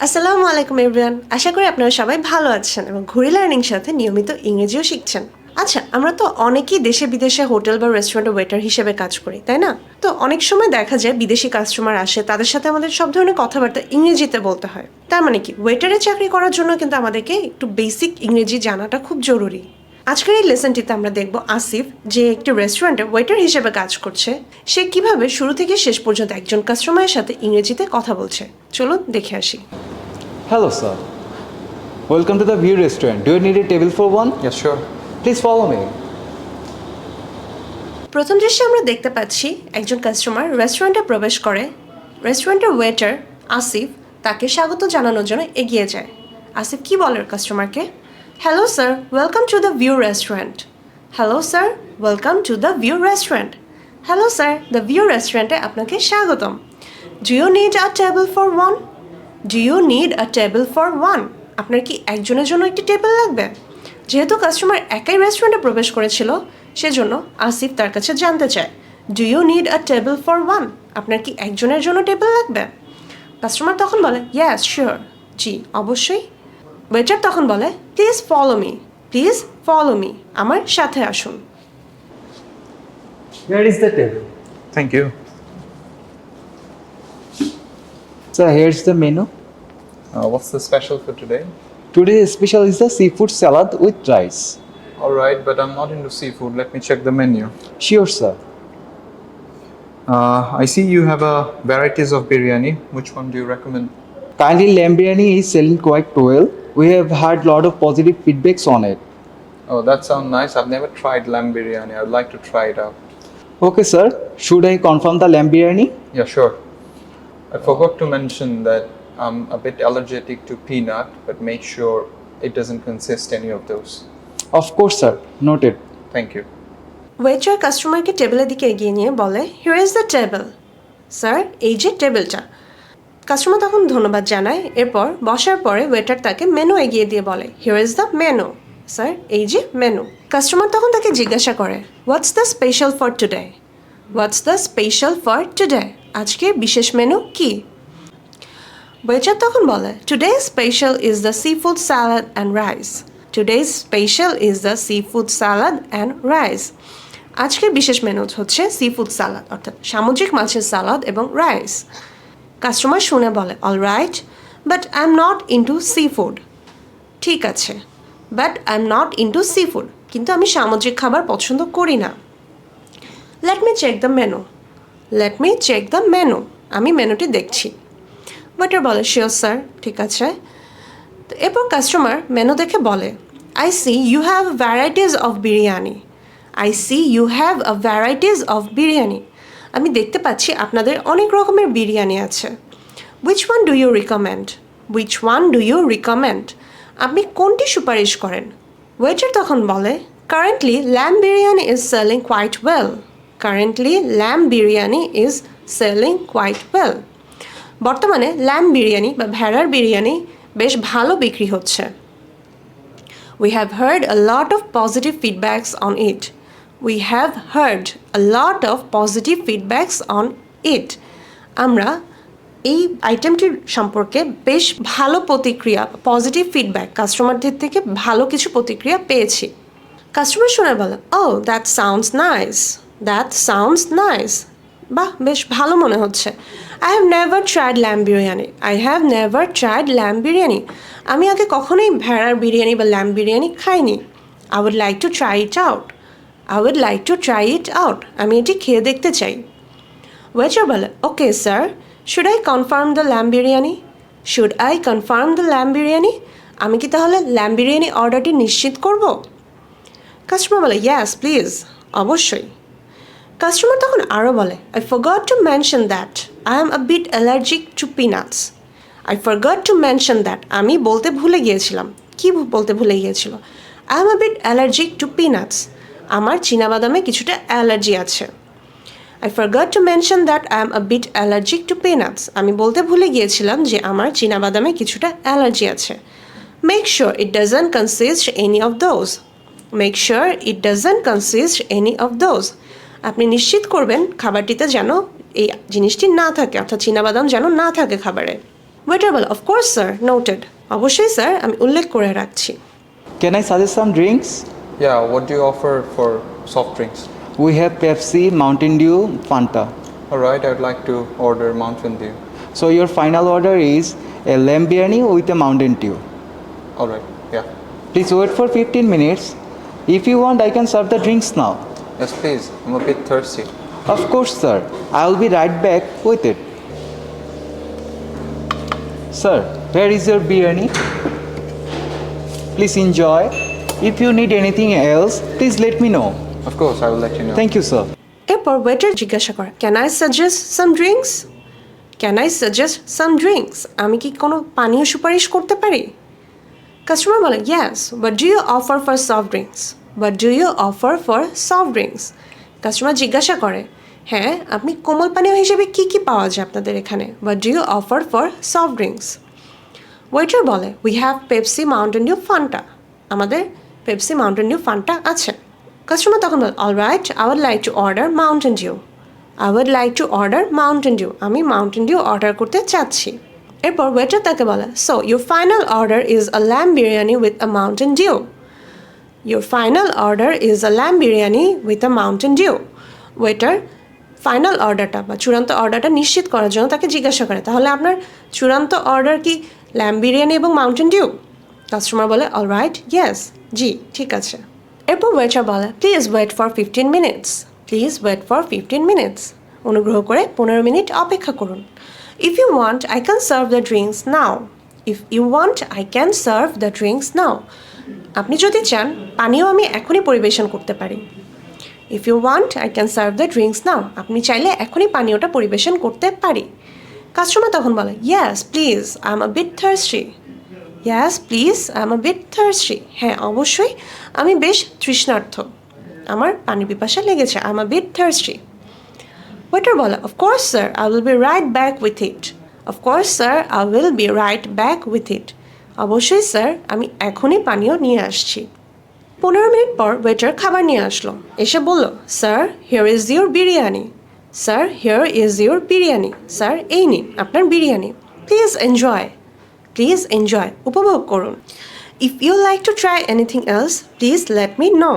আসসালামু আলাইকুম এভরিওয়ান, আশা করি আপনারা সবাই ভালো আছেন এবং ঘুরি লার্নিং সাথে নিয়মিত ইংরেজিও শিখছেন। আচ্ছা, আমরা তো অনেকেই দেশে বিদেশে হোটেল বা রেস্টুরেন্টে ওয়েটার হিসেবে কাজ করি, তাই না? তো অনেক সময় দেখা যায় বিদেশি কাস্টমার আসে, তাদের সাথে আমাদের সব ধরনের কথাবার্তা ইংরেজিতে বলতে হয়। তার মানে কি, ওয়েটারের চাকরি করার জন্য কিন্তু আমাদেরকে একটু বেসিক ইংরেজি জানাটা খুব জরুরি। আজকের এই লেসনটিতে আমরা দেখব আসিফ, যে একটি রেস্টুরেন্টে ওয়েটার হিসেবে কাজ করছে, সে কিভাবে শুরু থেকে শেষ পর্যন্ত একজন কাস্টমারের সাথে ইংরেজিতে কথা বলছে। চলুন দেখে আসি। Hello, sir. Welcome to the View Restaurant. Do you need a table for one? Yes, sure. Please follow me. প্রথম দৃশ্যে আমরা দেখতে পাচ্ছি একজন কাস্টমার রেস্টুরেন্টে প্রবেশ করে। রেস্টুরেন্টের ওয়েটার আসিফ তাকে স্বাগত জানানোর জন্য এগিয়ে যায়। আসিফ কি বলে কাস্টমারকে? Hello sir, welcome to the view restaurant. Hello sir, welcome to the view restaurant. Hello sir, the view রেস্টুরেন্টে আপনাকে স্বাগতম। Do you need a table for one? Do you need a table for one? আপনার কি একজনের জন্য একটি table লাগবে? যেহেতু কাস্টমার একাই রেস্টুরেন্টে প্রবেশ করেছিল, সেজন্য আসিফ তার কাছে জানতে চায়, do you need a table for one? আপনার কি একজনের জন্য টেবিল লাগবে? কাস্টমার তখন বলে, ইয়েস শিওর, জি অবশ্যই। ওয়েটার তখন বলে, please follow me, please follow me, আমার সাথে আসুন। Where is the table? Thank you. Sir, here's the menu. What's the special for today? Today's special is the seafood salad with rice. All right, but I'm not into seafood. Let me check the menu. Sure, sir. I see you have varieties of biryani. Which one do you recommend? Kindly lamb biryani is selling quite well. We have had lot of positive feedbacks on it. Oh, that sounds nice. I've never tried lamb biryani. I'd like to try it out. Okay, sir. Should I confirm the lamb biryani? Yeah, sure. I forgot to mention that I'm a bit allergic to peanut, but make sure it doesn't consist any of those. Of course, sir. Noted. Thank you. Waiter কাস্টমারকে টেবিলের দিকে এগিয়ে নিয়ে বলে, here is the table. Sir, এই যে টেবিলটা। Customer তখন ধন্যবাদ জানায়। এরপর বসার পরে ওয়েটার তাকে মেনু এগিয়ে দিয়ে বলে, here is the menu. Sir, এই যে মেনু। কাস্টমার তখন তাকে জিজ্ঞাসা করে, what's the special for today? What's the special for today? আজকের বিশেষ মেনু কি? ওয়েটার তখন বলে, today special is the sea food salad and rice. Today's special is the sea food salad and rice. আজকের বিশেষ মেনু হচ্ছে sea food সালাদ, অর্থাৎ সামুদ্রিক মাছের সালাদ এবং রাইস। কাস্টমার শুনে বলে, all right, but I am not into sea food. ঠিক আছে, but I am not into sea food, কিন্তু আমি সামুদ্রিক খাবার পছন্দ করি না। Let me check the menu. Let me check the menu. আমি মেনুটি দেখছি। ওয়েটার বলে, শিওর স্যার, ঠিক আছে। তো এরপর কাস্টমার মেনু দেখে বলে, I see you have varieties of biryani. I see you have a varieties of biryani. আমি দেখতে পাচ্ছি আপনাদের অনেক রকমের বিরিয়ানি আছে। Which one do you recommend? Which one do you recommend? আপনি কোনটি সুপারিশ করেন? ওয়েটার তখন বলে, currently lamb biryani is selling quite well. Currently lamb biryani is selling quite well. বর্তমানে ল্যাম্ব বিরিয়ানি বা ভেড়ার বিরিয়ানি বেশ ভালো বিক্রি হচ্ছে। We have heard a lot of positive feedbacks on it. We have heard a lot of positive feedbacks on it. আমরা এই আইটেমটির সম্পর্কে বেশ ভালো প্রতিক্রিয়া, পজিটিভ ফিডব্যাক, কাস্টমারদের থেকে ভালো কিছু প্রতিক্রিয়া পেয়েছি। কাস্টমার শুনে বলে, oh that sounds nice, that sounds nice. বাহ, বেশ ভালো মনে হচ্ছে। I have never tried lamb biryani. I have never tried lamb biryani. আমি আগে কখনোই ভেড়ার বিরিয়ানি বা ল্যাম্ব বিরিয়ানি খাইনি। I would like to try it out. I would like to try it out. আমি এটি খেয়ে দেখতে চাই। ওয়েটার বলে, okay sir, should I confirm the lamb biryani? Should I confirm the lamb biryani? আমি কি তাহলে ল্যাম্ব বিরিয়ানি অর্ডারটি নিশ্চিত করব? কাস্টমার বলে, ইয়াস প্লিজ, অবশ্যই। কাস্টমার তখন আরও বলে, I forgot to mention that I am a bit allergic to peanuts. I forgot to mention that, আমি বলতে ভুলে গিয়েছিলাম। কি বলতে ভুলে গিয়েছিল? I am a bit allergic to peanuts. আমার চীনাবাদামে কিছুটা অ্যালার্জি আছে। I forgot to mention that I am a bit allergic to peanuts. আমি বলতে ভুলে গিয়েছিলাম যে আমার চীনাবাদামে কিছুটা অ্যালার্জি আছে। Make sure it doesn't consist any of those. Make sure it doesn't consist any of those. আপনি নিশ্চিত করবেন খাবারটিতে যেন এই জিনিসটি না থাকে, অর্থাৎ চীনাবাদাম যেন না থাকে খাবারে। ওয়েটার বলে অফকোর্স স্যার, নোটেড, অবশ্যই স্যার, আমি উল্লেখ করে রাখছি। Can I suggest some drinks? Yeah, what do you offer for soft drinks? We have Pepsi, Mountain Dew, Fanta. Alright, I would like to order Mountain Dew. So your final order is a lamb biryani with a Mountain Dew. Alright, yeah. Please wait for 15 minutes. If you want, I can serve the drinks now. Yes, please. I'm a bit thirsty. Of course, sir. I will be right back with it. Sir, here is your biryani. Please enjoy. If you need anything else, please let me know. Of course, I will let you know. Thank you, sir. এরপর waiter জিজ্ঞাসা করে can I suggest some drinks, can I suggest some drinks, আমি কি কোনো পানীয় সুপারিশ করতে পারি? কাস্টমার বলে yes, but do you offer for soft drinks, but do you offer for soft drinks. Customer জিজ্ঞাসা করে হ্যাঁ, আপনি কোমল পানীয় হিসেবে কি কি পাওয়া যায় আপনাদের এখানে, but do you offer for soft drinks. Waiter বলে we have Pepsi, Mountain Dew, Fanta, আমাদের পেপসি, মাউন্টেন ডিউ, ফান্টা আছে। কাস্টমার তখন বলে alright, I would like to order Mountain Dew, I would like to order Mountain Dew, আমি Mountain Dew order করতে চাচ্ছি। এরপর waiter তাকে বলে so your final order is a lamb biryani with a Mountain Dew, your final order is a lamb biryani with a Mountain due. Waiter final অর্ডারটা বা চূড়ান্ত অর্ডারটা নিশ্চিত করার জন্য তাকে জিজ্ঞাসা করে তাহলে আপনার চূড়ান্ত অর্ডার কি ল্যাম্ব বিরিয়ানি এবং মাউন্টেন ডিউ? কাস্টমার বলে অলরাইট, ইয়েস, জি, ঠিক আছে। এরপর ওয়েটার বলে please wait for 15 minutes, please wait for 15 minutes, অনুগ্রহ করে 15 মিনিট অপেক্ষা করুন। If you want I can serve the drinks now, if you want I can serve the drinks now, আপনি যদি চান পানীয় আমি এখনই পরিবেশন করতে পারি। If you want I can serve the drinks now, আপনি চাইলে এখনই পানীয়টা পরিবেশন করতে পারি। কাস্টমার তখন বলে yes please, I am a bit thirsty, yes please, I am a bit thirsty, হ্যাঁ অবশ্যই আমি বেশ তৃষ্ণার্থ, আমার পানি পিপাসা লেগেছে, I am a bit thirsty. Waiter বলে of course sir, I will be right back with it, of course sir, I will be right back with it, অবশ্যই স্যার, আমি এখনই পানীয় নিয়ে আসছি। 15 মিনিট পর ওয়েটার খাবার নিয়ে আসলো, এসে বলল sir here is your biryani, sir here is your biryani, sir এই নিন আপনার biryani, please enjoy, please enjoy, উপভোগ করুন। If you like to try anything else please let me know,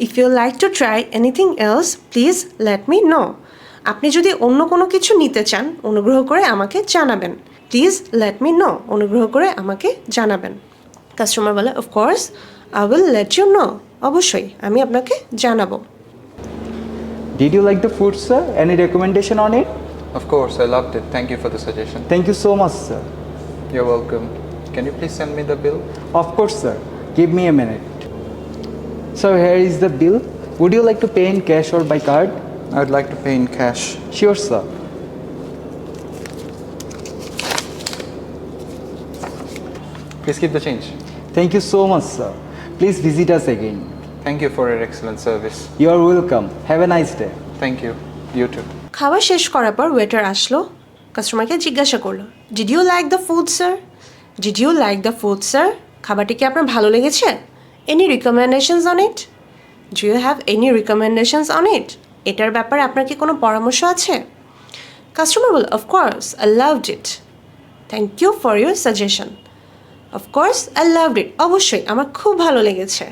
if you like to try anything else please let me know, আপনি যদি অন্য কোনো কিছু নিতে চান অনুগ্রহ করে আমাকে জানাবেন, প্লিজ লেট মি নো, অনুগ্রহ করে আমাকে জানাবেন। কাস্টমার বলে of course I will let you know, অবশ্যই আমি আপনাকে জানাবো। Did you like the food, sir? Any recommendation on it? Of course, I loved it. Thank you for the suggestion. Thank you so much, sir. You're welcome. Can you please send me the bill? Of course, sir. Give me a minute. Sir, here is the bill. Would you like to pay in cash or by card? I'd like to pay in cash. Sure, sir. Please keep the change. Thank you so much, sir. Please visit us again. Thank you for your excellent service. You are welcome. Have a nice day. Thank you. You too. খাওয়া শেষ করার পর waiter আসলো, কাস্টমারকে জিজ্ঞাসা করলো did you like the food sir, did you like the food sir, খাবারটি কি আপনার ভালো লেগেছে? Any recommendations on it, do you have any recommendations on it, এটার ব্যাপারে আপনার কি কোনো পরামর্শ আছে? কাস্টমার বলল of course I loved it, thank you for your suggestion, of course I loved it, অবশ্যই আমার খুব ভালো লেগেছে,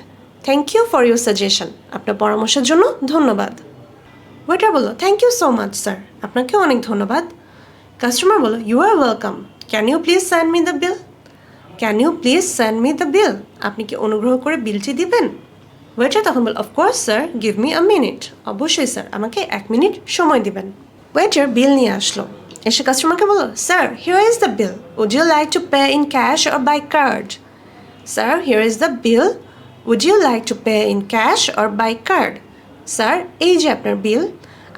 thank you for your suggestion, আপনার পরামর্শের জন্য ধন্যবাদ। ওয়েটার বললো thank you so much sir, আপনাকে অনেক ধন্যবাদ। কাস্টমার বললো you are welcome, can you please send me the bill, can you please send me the bill, আপনি কি অনুগ্রহ করে বিলটি দিবেন? ওয়েটার তখন বলল of course sir, give me a minute, অবশ্যই স্যার, আমাকে 1 মিনিট সময় দিবেন। ওয়েটার বিল নিয়ে আসলো, এসে কাস্টমারকে বললো sir here is the bill, would you like to pay in cash or by card, sir here is the bill, would you like to pay in cash or by card, sir এই যে আপনার বিল,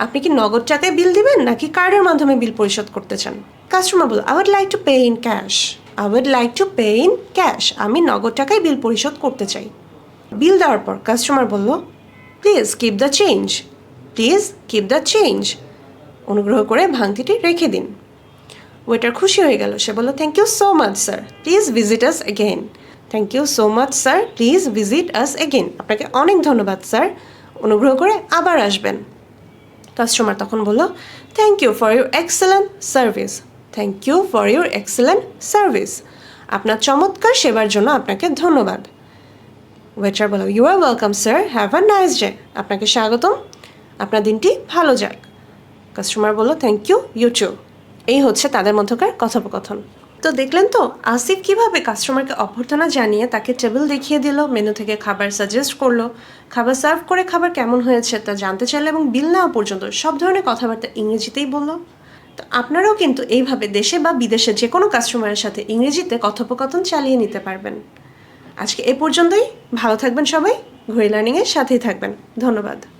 আপনি কি নগদ টাকায় বিল দিবেন নাকি কার্ডের মাধ্যমে বিল পরিশোধ করতে চান? কাস্টমার বলল I would like to pay in cash, I would like to pay in cash, আমি নগদ টাকায় বিল পরিশোধ করতে চাই। বিল দেওয়ার পর কাস্টমার বলল please keep the change, please keep the change, অনুগ্রহ করে ভাঙতিটি রেখে দিন। ওয়েটার খুশি হয়ে গেল, সে বলল thank you so much sir, please visit us again, thank you so much sir, please visit us again, আপনাকে অনেক ধন্যবাদ স্যার, অনুগ্রহ করে আবার আসবেন। কাস্টমার তখন বলল thank you for your excellent service, thank you for your excellent service. আপনার চমৎকার সেবার জন্য আপনাকে ধন্যবাদ। ওয়েটার বলো, you are welcome sir, have a nice day. আপনাকে স্বাগতম, আপনার দিনটি ভালো যাক। কাস্টমার বলল, থ্যাংক ইউ, ইউ টু। এই হচ্ছে তাদের মধ্যকার কথোপকথন। তো দেখলেন তো আসিফ কিভাবে কাস্টমারকে অভ্যর্থনা জানিয়ে তাকে টেবিল দেখিয়ে দিল, মেনু থেকে খাবার সাজেস্ট করলো, খাবার সার্ভ করে খাবার কেমন হয়েছে তা জানতে চাইলে এবং বিল নেওয়া পর্যন্ত সব ধরনের কথাবার্তা ইংরেজিতেই বললো। তো আপনারাও কিন্তু এইভাবে দেশে বা বিদেশে যে কোনো কাস্টমারের সাথে ইংরেজিতে কথোপকথন চালিয়ে নিতে পারবেন। আজকে এ পর্যন্তই। ভালো থাকবেন সবাই, ঘড়ি লার্নিংয়ের সাথেই থাকবেন। ধন্যবাদ।